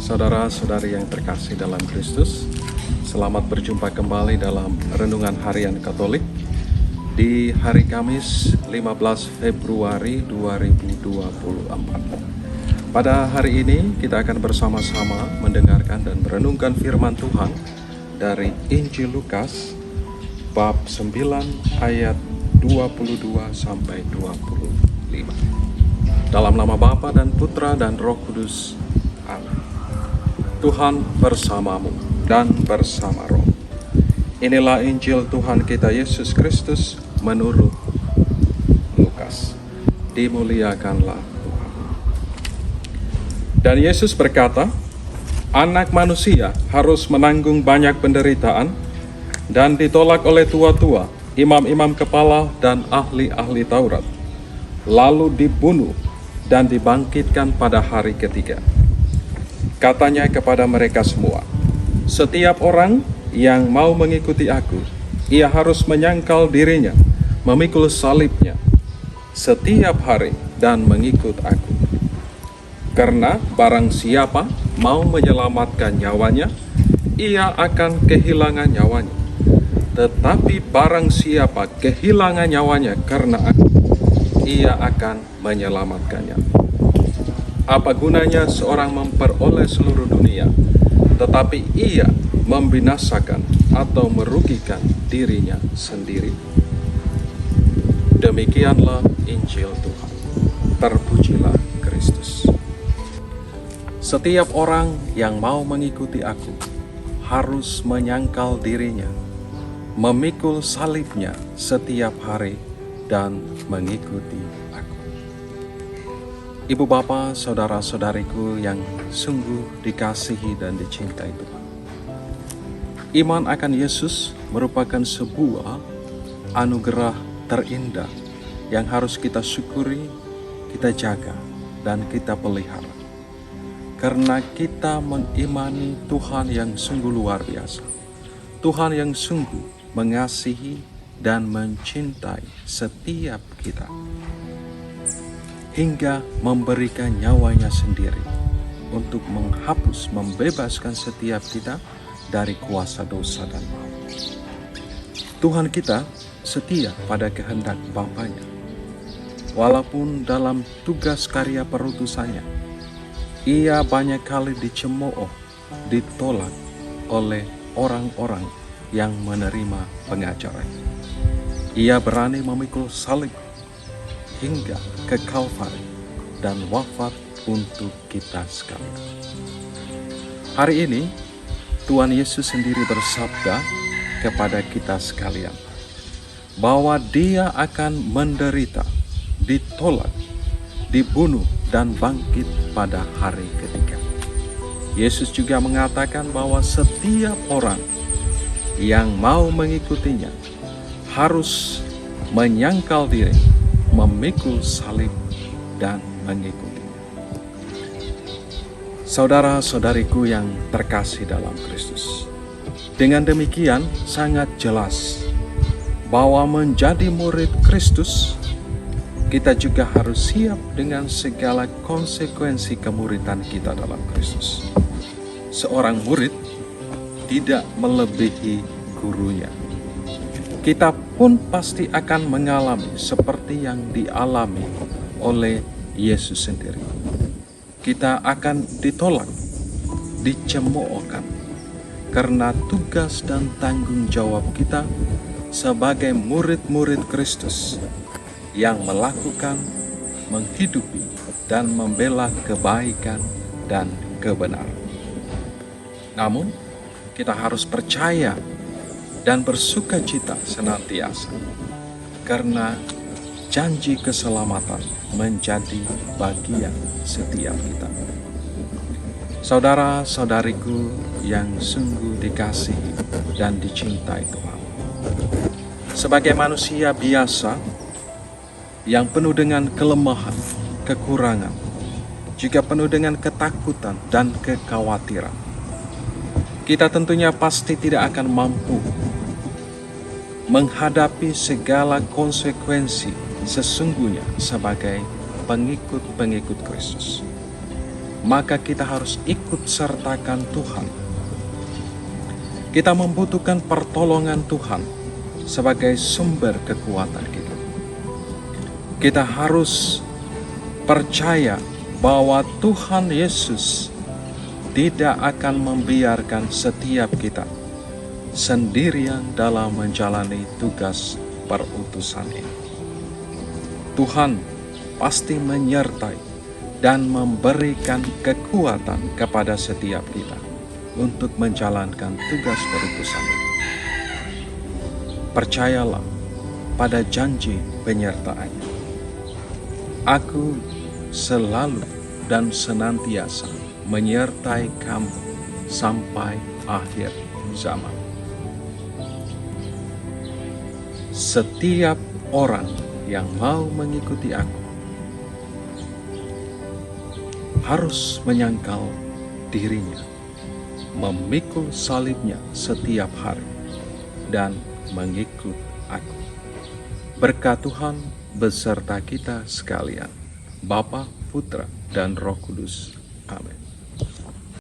Saudara-saudari yang terkasih dalam Kristus, selamat berjumpa kembali dalam Renungan Harian Katolik di hari Kamis 15 Februari 2024. Pada hari ini kita akan bersama-sama mendengarkan dan merenungkan firman Tuhan dari Injil Lukas bab 9 ayat 22 sampai 25. Dalam nama Bapa dan Putra dan Roh Kudus. Amin. Tuhan bersamamu dan bersama roh. Inilah Injil Tuhan kita Yesus Kristus menurut Lukas. Dimuliakanlah Tuhan. Dan Yesus berkata, Anak manusia harus menanggung banyak penderitaan dan ditolak oleh tua-tua, imam-imam kepala dan ahli-ahli Taurat, lalu dibunuh dan dibangkitkan pada hari ketiga. Katanya kepada mereka semua, setiap orang yang mau mengikuti aku, ia harus menyangkal dirinya, memikul salibnya setiap hari dan mengikut aku. Karena barang siapa mau menyelamatkan nyawanya, ia akan kehilangan nyawanya. Tetapi barang siapa kehilangan nyawanya karena aku, ia akan menyelamatkannya. Apa gunanya seorang memperoleh seluruh dunia, tetapi ia membinasakan atau merugikan dirinya sendiri? Demikianlah Injil Tuhan. Terpujilah Kristus. Setiap orang yang mau mengikuti aku harus menyangkal dirinya, memikul salibnya setiap hari dan mengikuti aku. Ibu bapa, saudara-saudariku yang sungguh dikasihi dan dicintai Tuhan. Iman akan Yesus merupakan sebuah anugerah terindah yang harus kita syukuri, kita jaga, dan kita pelihara. Karena kita mengimani Tuhan yang sungguh luar biasa. Tuhan yang sungguh mengasihi dan mencintai setiap kita, hingga memberikan nyawanya sendiri untuk menghapus, membebaskan setiap kita dari kuasa dosa dan maut. Tuhan kita setia pada kehendak Bapanya, walaupun dalam tugas karya perutusannya, ia banyak kali dicemooh, ditolak oleh orang-orang yang menerima pengajaran. Ia berani memikul salib hingga ke Kalvari dan wafat untuk kita sekalian. Hari ini Tuhan Yesus sendiri bersabda kepada kita sekalian bahwa Dia akan menderita, ditolak, dibunuh, dan bangkit pada hari ketiga. Yesus juga mengatakan bahwa setiap orang yang mau mengikutinya harus menyangkal diri, memikul salib, dan mengikutinya. Saudara-saudariku yang terkasih dalam Kristus, dengan demikian sangat jelas bahwa menjadi murid Kristus, kita juga harus siap dengan segala konsekuensi kemuridan kita dalam Kristus. Seorang murid tidak melebihi gurunya. Kita pun pasti akan mengalami seperti yang dialami oleh Yesus sendiri. Kita akan ditolak, dicemoohkan, karena tugas dan tanggung jawab kita sebagai murid-murid Kristus yang melakukan, menghidupi, dan membela kebaikan dan kebenaran. Namun, kita harus percaya dan bersukacita senantiasa, karena janji keselamatan menjadi bagian setiap kita. Saudara-saudariku yang sungguh dikasihi dan dicintai Tuhan, sebagai manusia biasa yang penuh dengan kelemahan, kekurangan, juga penuh dengan ketakutan dan kekhawatiran, kita tentunya pasti tidak akan mampu menghadapi segala konsekuensi sesungguhnya sebagai pengikut-pengikut Kristus. maka kita harus ikut sertakan Tuhan. Kita membutuhkan pertolongan Tuhan sebagai sumber kekuatan kita. Kita harus percaya bahwa Tuhan Yesus tidak akan membiarkan setiap kita sendirian dalam menjalani tugas perutusan ini. Tuhan pasti menyertai dan memberikan kekuatan kepada setiap kita untuk menjalankan tugas perutusan ini. Percayalah pada janji penyertaannya. Aku selalu dan senantiasa menyertai kamu sampai akhir zaman. Setiap orang yang mau mengikuti aku harus menyangkal dirinya, memikul salibnya setiap hari, dan mengikut aku. Berkat Tuhan beserta kita sekalian, Bapa, Putra, dan Roh Kudus. Amin.